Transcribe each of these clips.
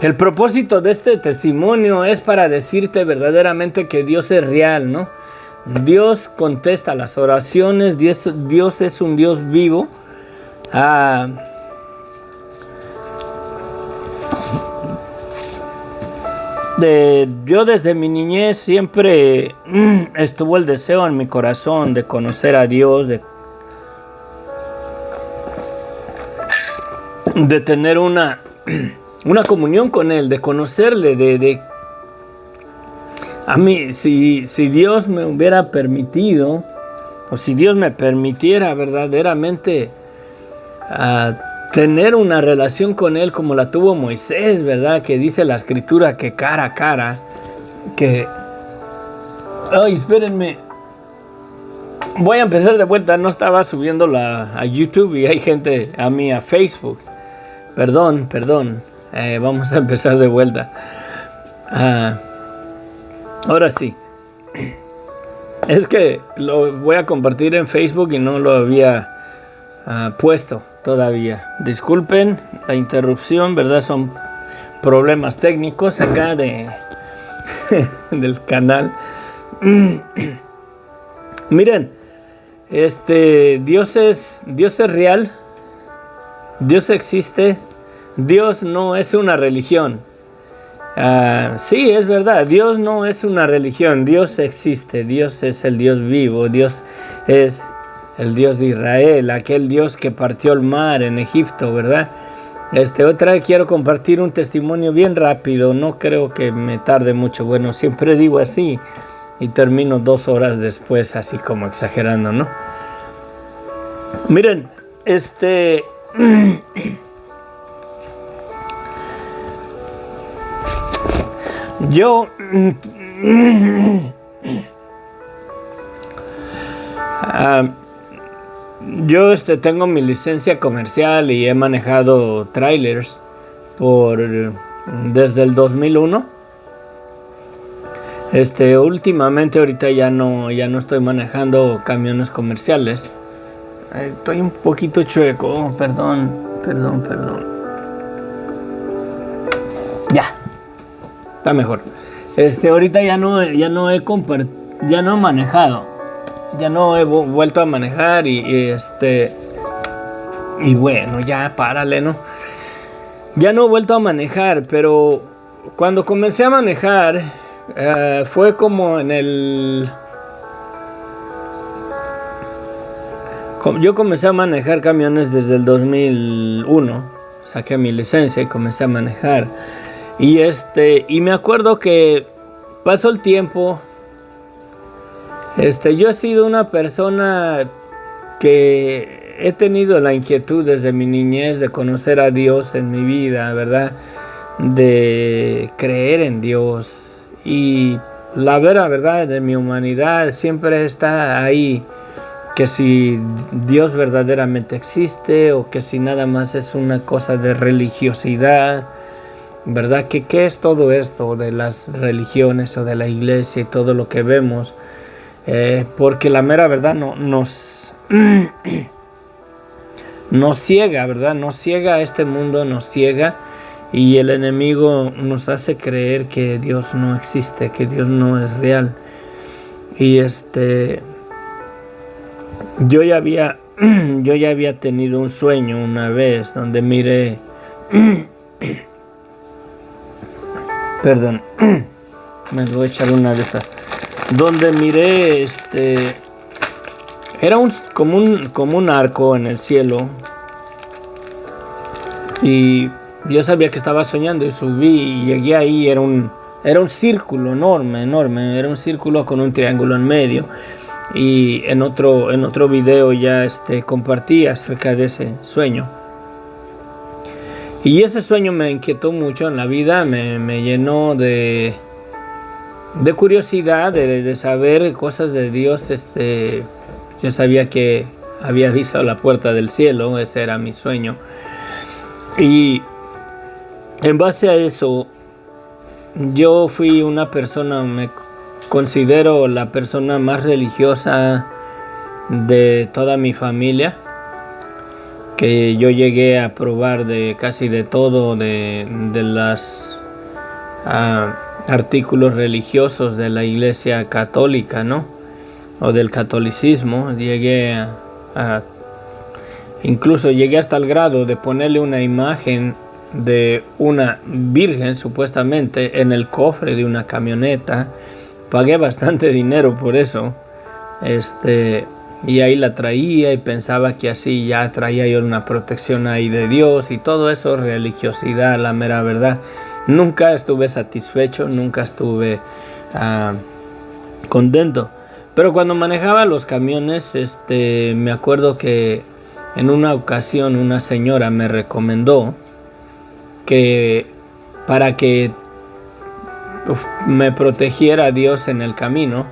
El propósito de este testimonio es para decirte verdaderamente que Dios es real, ¿no? Dios contesta las oraciones, Dios es un Dios vivo. Yo desde mi niñez siempre estuvo el deseo en mi corazón de conocer a Dios, de tener una comunión con Él, de conocerle, a mí, si Dios me hubiera permitido, o si Dios me permitiera verdaderamente tener una relación con Él como la tuvo Moisés, ¿verdad? Que dice la Escritura que cara a cara, que... Ay, espérenme. Voy a empezar de vuelta, no estaba subiéndola a YouTube y hay gente a mí a Facebook. Perdón. Vamos a empezar de vuelta. Ahora sí. Es que lo voy a compartir en Facebook y no lo había puesto todavía. Disculpen la interrupción, ¿verdad? Son problemas técnicos acá del canal. Miren, Dios es real. Dios existe. Dios no es una religión. Sí, es verdad. Dios no es una religión. Dios existe. Dios es el Dios vivo. Dios es el Dios de Israel, aquel Dios que partió el mar en Egipto, ¿verdad? Otra vez quiero compartir un testimonio bien rápido. No creo que me tarde mucho. Bueno, siempre digo así y termino 2 horas después, así como exagerando, ¿no? Miren, yo tengo mi licencia comercial y he manejado trailers desde el 2001. Últimamente ahorita ya no estoy manejando camiones comerciales. Estoy un poquito chueco, perdón. Ya. Está mejor. Ahorita ya no he manejado. Ya no he vuelto a manejar y bueno, ya párale, ¿no? Ya no he vuelto a manejar, pero cuando comencé a manejar fue como yo comencé a manejar camiones desde el 2001. Saqué mi licencia y comencé a manejar. Y me acuerdo que pasó el tiempo. Yo he sido una persona que he tenido la inquietud desde mi niñez de conocer a Dios en mi vida, ¿verdad? De creer en Dios. Y la verdad de mi humanidad siempre está ahí, que si Dios verdaderamente existe o que si nada más es una cosa de religiosidad, ¿verdad? ¿Qué es todo esto de las religiones o de la iglesia y todo lo que vemos? Porque la mera verdad nos ciega, ¿verdad? Nos ciega este mundo, nos ciega, y el enemigo nos hace creer que Dios no existe, que Dios no es real. Y yo ya había tenido un sueño una vez donde miré perdón, me voy a echar una de estas, donde miré era como un arco en el cielo, y yo sabía que estaba soñando y subí y llegué ahí. Era un círculo enorme, era un círculo con un triángulo en medio. Y en otro video ya compartí acerca de ese sueño. Y ese sueño me inquietó mucho en la vida, me llenó de curiosidad, de saber cosas de Dios. Yo sabía que había visto la puerta del cielo, ese era mi sueño. Y en base a eso, yo fui una persona, me considero la persona más religiosa de toda mi familia. que yo llegué a probar de casi de todo, de las artículos religiosos de la Iglesia Católica, ¿no? O del catolicismo. Incluso llegué hasta el grado de ponerle una imagen de una virgen supuestamente en el cofre de una camioneta. Pagué bastante dinero por eso. Y ahí la traía y pensaba que así ya traía yo una protección ahí de Dios y todo eso, religiosidad, la mera verdad. Nunca estuve satisfecho, nunca estuve contento. Pero cuando manejaba los camiones, me acuerdo que en una ocasión una señora me recomendó que para que me protegiera Dios en el camino,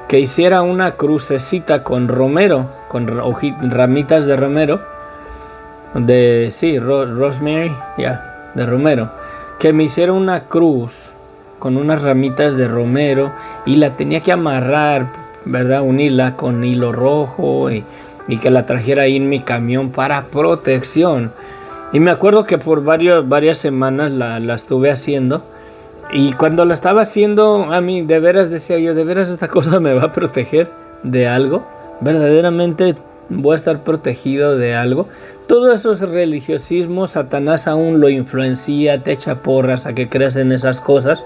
que hiciera una crucecita con romero, con ramitas de romero, rosemary, de romero, que me hiciera una cruz con unas ramitas de romero y la tenía que amarrar, ¿verdad? Unirla con hilo rojo y que la trajera ahí en mi camión para protección. Y me acuerdo que por varias semanas la estuve haciendo. Y cuando la estaba haciendo, a mí de veras decía yo, de veras esta cosa me va a proteger de algo. Verdaderamente voy a estar protegido de algo. Todo eso es religiosismo. Satanás aún lo influencia, te echa porras a que creas en esas cosas.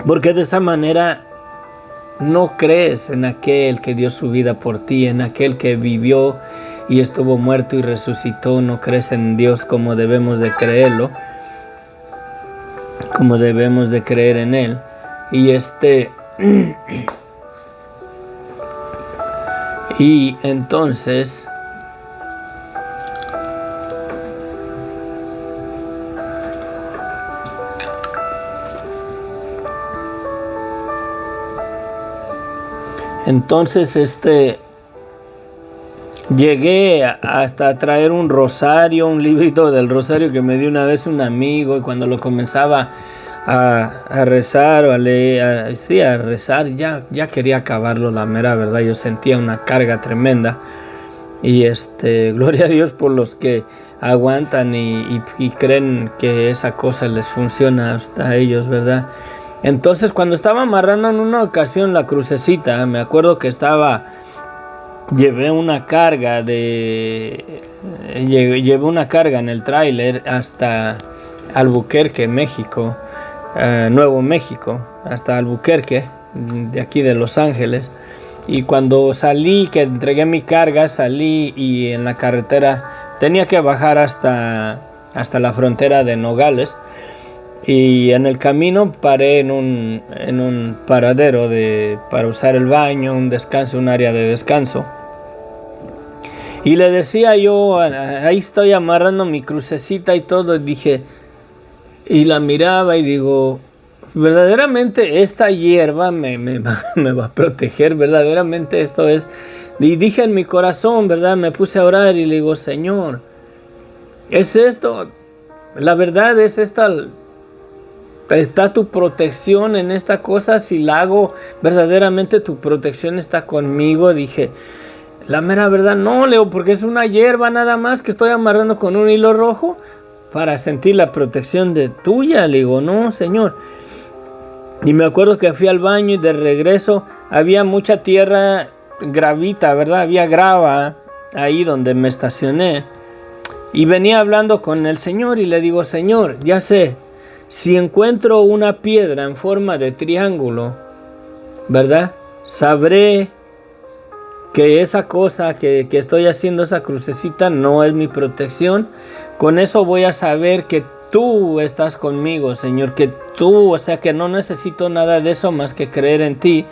Porque de esa manera no crees en aquel que dio su vida por ti, en aquel que vivió y estuvo muerto y resucitó. No crees en Dios como debemos de creerlo, como debemos de creer en Él. Y entonces llegué hasta traer un rosario, un librito del rosario que me dio una vez un amigo, y cuando lo comenzaba a rezar o a leer, a rezar, ya quería acabarlo, la mera verdad. Yo sentía una carga tremenda. Y gloria a Dios por los que aguantan y creen que esa cosa les funciona hasta ellos, ¿verdad? Entonces, cuando estaba amarrando en una ocasión la crucecita, me acuerdo que llevé una carga en el tráiler hasta Albuquerque, México, Nuevo México, hasta Albuquerque, de aquí de Los Ángeles. Y cuando salí, que entregué mi carga, salí y en la carretera tenía que bajar hasta la frontera de Nogales. Y en el camino paré en un paradero para usar el baño, un área de descanso. Y le decía yo, ahí estoy amarrando mi crucecita y todo, y la miraba y digo, verdaderamente esta hierba me va a proteger, verdaderamente esto es. Y dije en mi corazón, ¿verdad? Me puse a orar y le digo, Señor, ¿es esto? La verdad es esta. ¿Está tu protección en esta cosa? Si la hago, verdaderamente tu protección está conmigo. Dije, la mera verdad, no, Leo, porque es una hierba nada más que estoy amarrando con un hilo rojo para sentir la protección de tuya. Le digo, no, Señor. Y me acuerdo que fui al baño y de regreso había mucha tierra gravita, ¿verdad? Había grava ahí donde me estacioné. Y venía hablando con el Señor y le digo, Señor, ya sé, si encuentro una piedra en forma de triángulo, ¿verdad? Sabré que esa cosa que estoy haciendo, esa crucecita, no es mi protección. Con eso voy a saber que tú estás conmigo, Señor, que tú, o sea, que no necesito nada de eso más que creer en ti.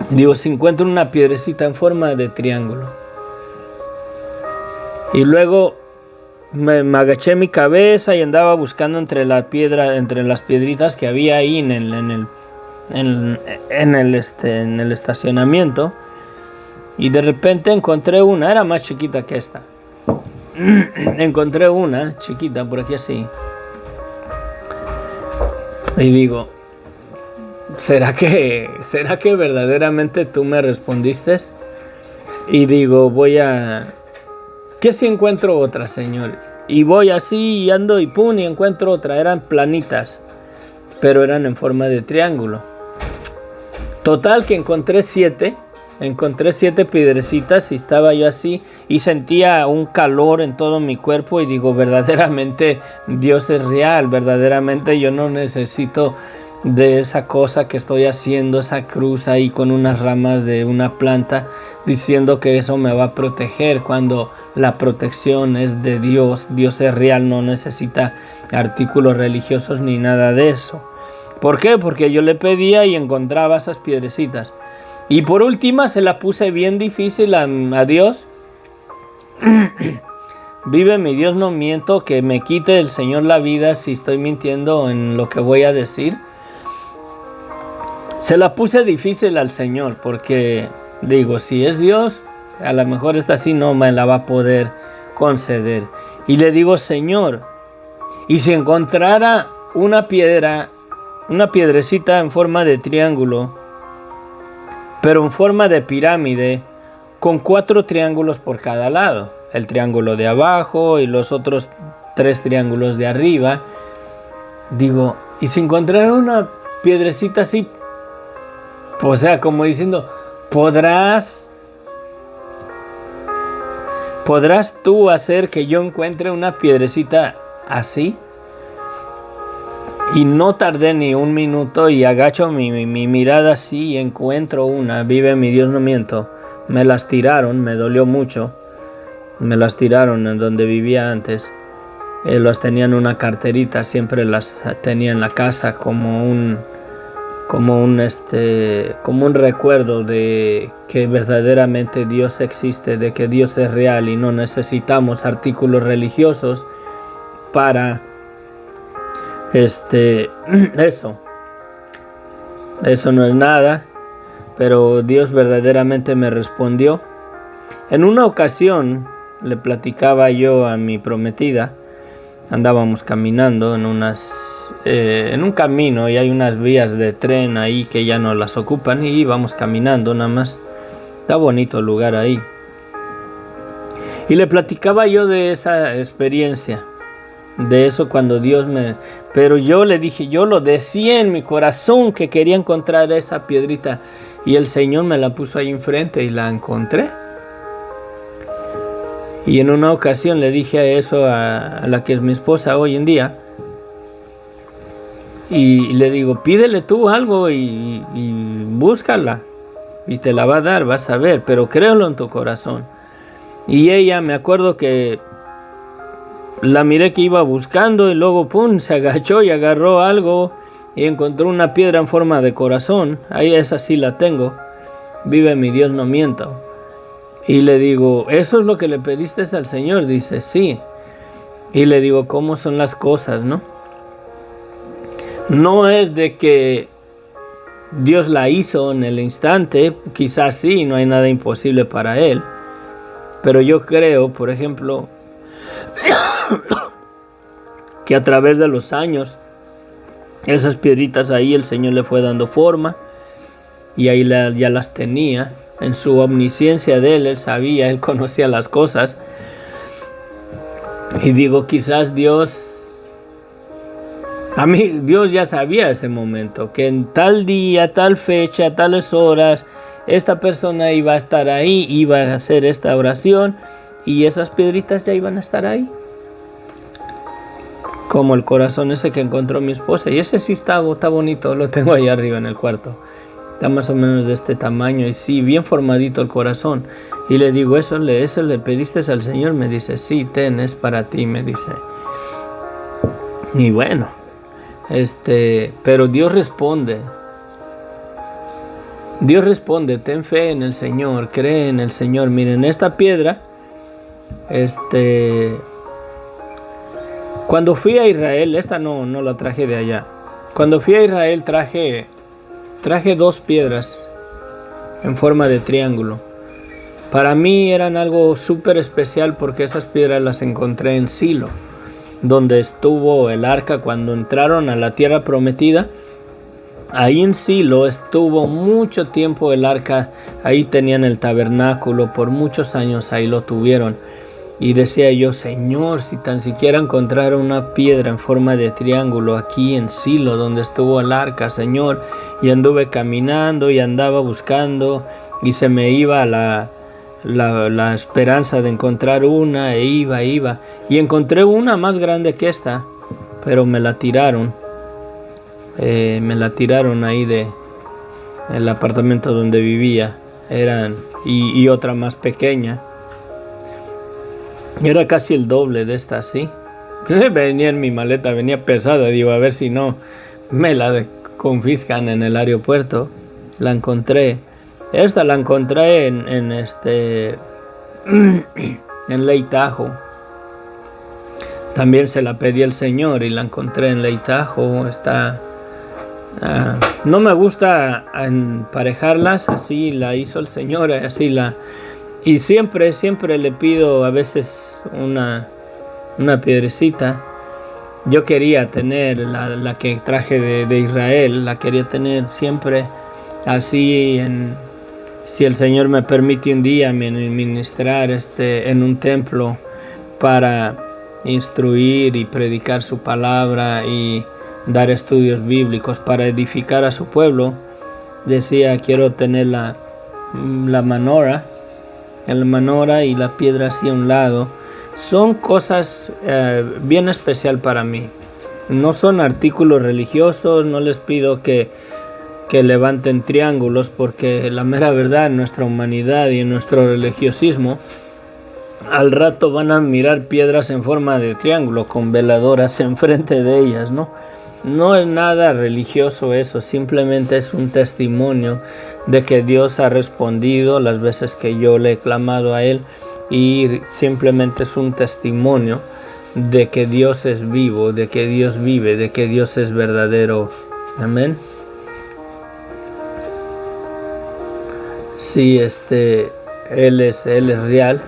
Digo, si encuentro una piedrecita en forma de triángulo. Y luego me agaché mi cabeza y andaba buscando entre las piedritas que había ahí en el estacionamiento. Y de repente encontré una, era más chiquita que esta. Encontré una chiquita por aquí así. Y digo, ¿será que verdaderamente tú me respondiste? Y digo, voy a ¿qué si encuentro otra, Señor? Y voy así y ando y pum, y encuentro otra. Eran planitas, pero eran en forma de triángulo. Total que encontré 7 piedrecitas y estaba yo así y sentía un calor en todo mi cuerpo y digo, verdaderamente Dios es real, verdaderamente yo no necesito de esa cosa que estoy haciendo, esa cruz ahí con unas ramas de una planta, diciendo que eso me va a proteger, cuando la protección es de Dios. Dios es real, no necesita artículos religiosos ni nada de eso. ¿Por qué? Porque yo le pedía y encontraba esas piedrecitas. Y por última se la puse bien difícil a Dios. Vive mi Dios, no miento, que me quite el Señor la vida si estoy mintiendo en lo que voy a decir. Se la puse difícil al Señor porque digo, si es Dios, a lo mejor esta sí no me la va a poder conceder. Y le digo, Señor, y si encontrara una piedrecita en forma de triángulo, pero en forma de pirámide, con 4 triángulos por cada lado, el triángulo de abajo y los otros 3 triángulos de arriba, digo, y si encontrara una piedrecita así, o sea, como diciendo, ¿podrás tú hacer que yo encuentre una piedrecita así? Y no tardé ni un minuto y agacho mi mirada así y encuentro una. Vive mi Dios, no miento. Me las tiraron, me dolió mucho. Me las tiraron en donde vivía antes. Las tenía en una carterita, siempre las tenía en la casa como un recuerdo de que verdaderamente Dios existe, de que Dios es real y no necesitamos artículos religiosos para eso no es nada, pero Dios verdaderamente me respondió. En una ocasión le platicaba yo a mi prometida, andábamos caminando en un camino y hay unas vías de tren ahí que ya no las ocupan y íbamos caminando nada más. Está bonito el lugar ahí. Y le platicaba yo de esa experiencia, de eso cuando Dios Pero yo le dije, yo lo decía en mi corazón que quería encontrar esa piedrita y el Señor me la puso ahí enfrente y la encontré. Y en una ocasión le dije eso a la que es mi esposa hoy en día. Y le digo, pídele tú algo y búscala. Y te la va a dar, vas a ver, pero créelo en tu corazón. Y ella, me acuerdo que la miré que iba buscando y luego pum, se agachó y agarró algo y encontró una piedra en forma de corazón. Ahí esa sí la tengo. Vive mi Dios, no miento. Y le digo, ¿eso es lo que le pediste al Señor? Dice, sí. Y le digo, ¿cómo son las cosas, no? No es de que Dios la hizo en el instante, quizás sí, no hay nada imposible para Él. Pero yo creo, por ejemplo, que a través de los años, esas piedritas ahí el Señor le fue dando forma y ahí ya las tenía. En su omnisciencia de Él sabía, Él conocía las cosas. Y digo, quizás Dios ya sabía ese momento, que en tal día, tal fecha, tales horas, esta persona iba a estar ahí, iba a hacer esta oración y esas piedritas ya iban a estar ahí. Como el corazón ese que encontró mi esposa. Y ese sí está bonito, lo tengo ahí arriba en el cuarto. Está más o menos de este tamaño y sí, bien formadito el corazón. Y le digo, ¿eso le pediste al Señor? Me dice, sí, es para ti, me dice. Y bueno, pero Dios responde. Dios responde, ten fe en el Señor, cree en el Señor. Miren, esta piedra, cuando fui a Israel, esta no la traje de allá. Cuando fui a Israel traje 2 piedras en forma de triángulo. Para mí eran algo súper especial porque esas piedras las encontré en Silo, donde estuvo el arca cuando entraron a la tierra prometida. Ahí en Silo estuvo mucho tiempo el arca, ahí tenían el tabernáculo, por muchos años ahí lo tuvieron. Y decía yo, Señor, si tan siquiera encontrara una piedra en forma de triángulo aquí en Silo, donde estuvo el arca, Señor. Y anduve caminando y andaba buscando y se me iba la esperanza de encontrar una e iba. Y encontré una más grande que esta, pero me la tiraron. Me la tiraron ahí el apartamento donde vivía. Y otra más pequeña. Era casi el doble de esta, ¿sí? Venía en mi maleta, venía pesada. Digo, a ver si no me la confiscan en el aeropuerto. La encontré. Esta la encontré en Lake Tahoe. También se la pedí al Señor y la encontré en Lake Tahoe. No me gusta emparejarlas, así la hizo el Señor, y siempre le pido a veces una piedrecita. Yo quería tener la que traje de Israel, la quería tener siempre así. Si el Señor me permite un día ministrar en un templo para instruir y predicar su palabra y dar estudios bíblicos para edificar a su pueblo, decía, quiero tener la menorá, el menorá y la piedra así a un lado. Son cosas bien especial para mí. No son artículos religiosos, no les pido que levanten triángulos, porque la mera verdad, en nuestra humanidad y en nuestro religiosismo, al rato van a mirar piedras en forma de triángulo con veladoras enfrente de ellas, ¿no? No es nada religioso eso, simplemente es un testimonio de que Dios ha respondido las veces que yo le he clamado a Él, y simplemente es un testimonio de que Dios es vivo, de que Dios vive, de que Dios es verdadero. Amén. Sí, Él es real.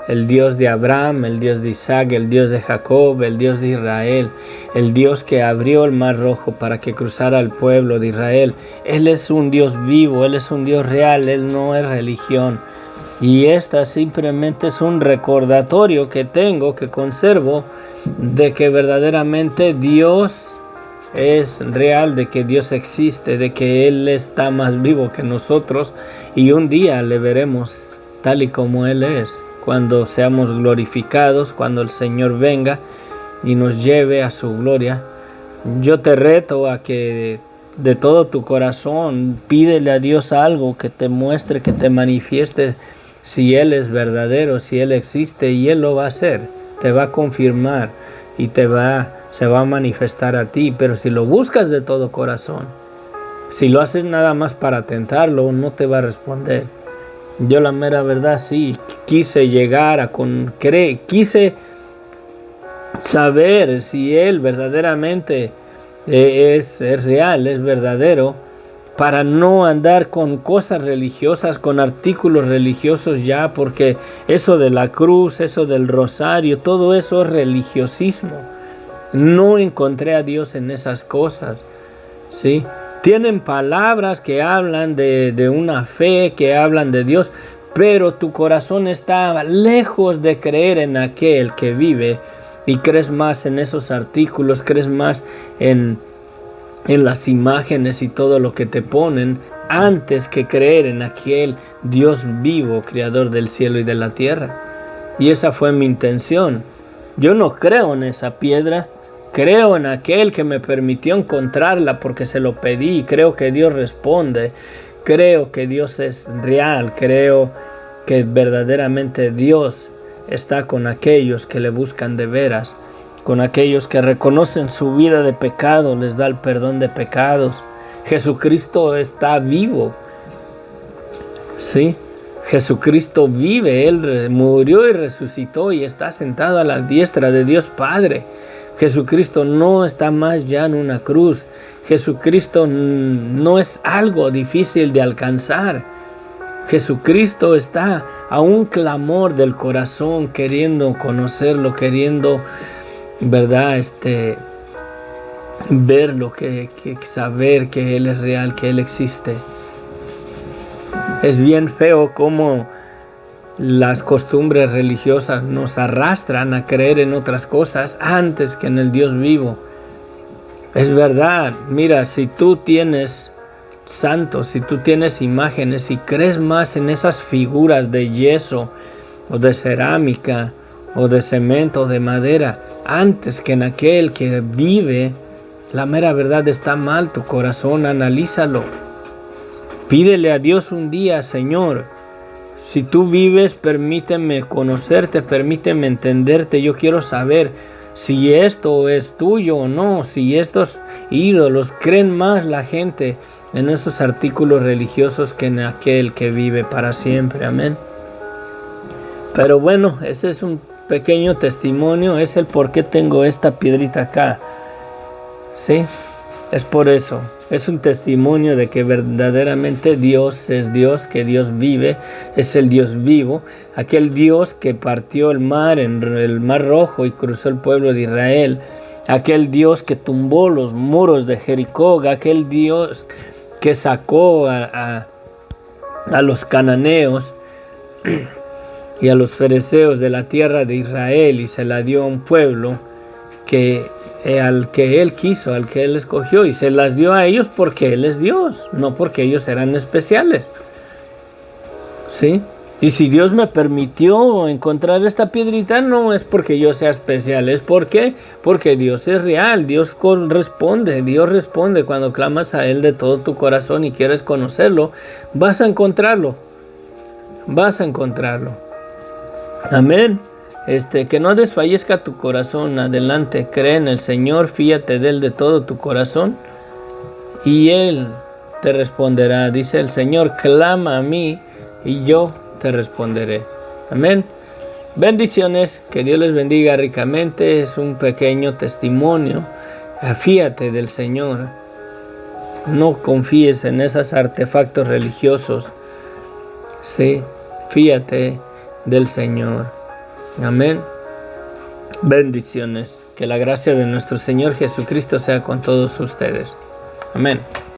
El Dios de Abraham, el Dios de Isaac, el Dios de Jacob, el Dios de Israel, el Dios que abrió el mar rojo para que cruzara el pueblo de Israel. Él es un Dios vivo, Él es un Dios real, Él no es religión. Y esta simplemente es un recordatorio que tengo, que conservo, de que verdaderamente Dios es real, de que Dios existe, de que Él está más vivo que nosotros, y un día le veremos tal y como Él es, cuando seamos glorificados, cuando el Señor venga y nos lleve a su gloria. Yo te reto a que de todo tu corazón pídele a Dios algo que te muestre, que te manifieste si Él es verdadero, si Él existe, y Él lo va a hacer, te va a confirmar y se va a manifestar a ti. Pero si lo buscas de todo corazón, si lo haces nada más para tentarlo, no te va a responder. Yo la mera verdad sí quise llegar quise saber si Él verdaderamente es real, es verdadero, para no andar con cosas religiosas, con artículos religiosos ya, porque eso de la cruz, eso del rosario, todo eso es religiosismo. No encontré a Dios en esas cosas, ¿sí? Tienen palabras que hablan de una fe, que hablan de Dios, pero tu corazón está lejos de creer en aquel que vive, y crees más en esos artículos, crees más en las imágenes y todo lo que te ponen, antes que creer en aquel Dios vivo, creador del cielo y de la tierra. Y esa fue mi intención. Yo no creo en esa piedra, creo en aquel que me permitió encontrarla porque se lo pedí, y creo que Dios responde. Creo que Dios es real, creo que verdaderamente Dios está con aquellos que le buscan de veras, con aquellos que reconocen su vida de pecado, les da el perdón de pecados. Jesucristo está vivo, ¿sí? Jesucristo vive, Él murió y resucitó y está sentado a la diestra de Dios Padre. Jesucristo no está más ya en una cruz. Jesucristo no es algo difícil de alcanzar. Jesucristo está a un clamor del corazón, queriendo conocerlo, queriendo, ¿verdad? Verlo, saber que Él es real, que Él existe. Es bien feo cómo las costumbres religiosas nos arrastran a creer en otras cosas antes que en el Dios vivo. Es verdad, mira, si tú tienes santos, si tú tienes imágenes y crees más en esas figuras de yeso o de cerámica o de cemento o de madera antes que en aquel que vive, la mera verdad está mal tu corazón, analízalo. Pídele a Dios un día, Señor, si tú vives, permíteme conocerte, permíteme entenderte, yo quiero saber si esto es tuyo o no, si estos ídolos creen más la gente en esos artículos religiosos que en aquel que vive para siempre, amén. Pero bueno, ese es un pequeño testimonio, es el por qué tengo esta piedrita acá, ¿sí? Es por eso, es un testimonio de que verdaderamente Dios es Dios, que Dios vive, es el Dios vivo, aquel Dios que partió el mar en el Mar Rojo y cruzó el pueblo de Israel, aquel Dios que tumbó los muros de Jericó, aquel Dios que sacó a los cananeos y a los fereceos de la tierra de Israel y se la dio a un pueblo al que Él quiso, al que Él escogió, y se las dio a ellos porque Él es Dios, no porque ellos eran especiales, ¿sí? Y si Dios me permitió encontrar esta piedrita, no es porque yo sea especial, es porque Dios es real, Dios responde cuando clamas a Él de todo tu corazón y quieres conocerlo, vas a encontrarlo, amén. Que no desfallezca tu corazón, adelante, cree en el Señor, fíate de Él de todo tu corazón y Él te responderá. Dice el Señor, clama a mí y yo te responderé. Amén. Bendiciones, que Dios les bendiga ricamente. Es un pequeño testimonio. Fíate del Señor. No confíes en esos artefactos religiosos. Sí, fíate del Señor. Amén. Bendiciones. Que la gracia de nuestro Señor Jesucristo sea con todos ustedes. Amén.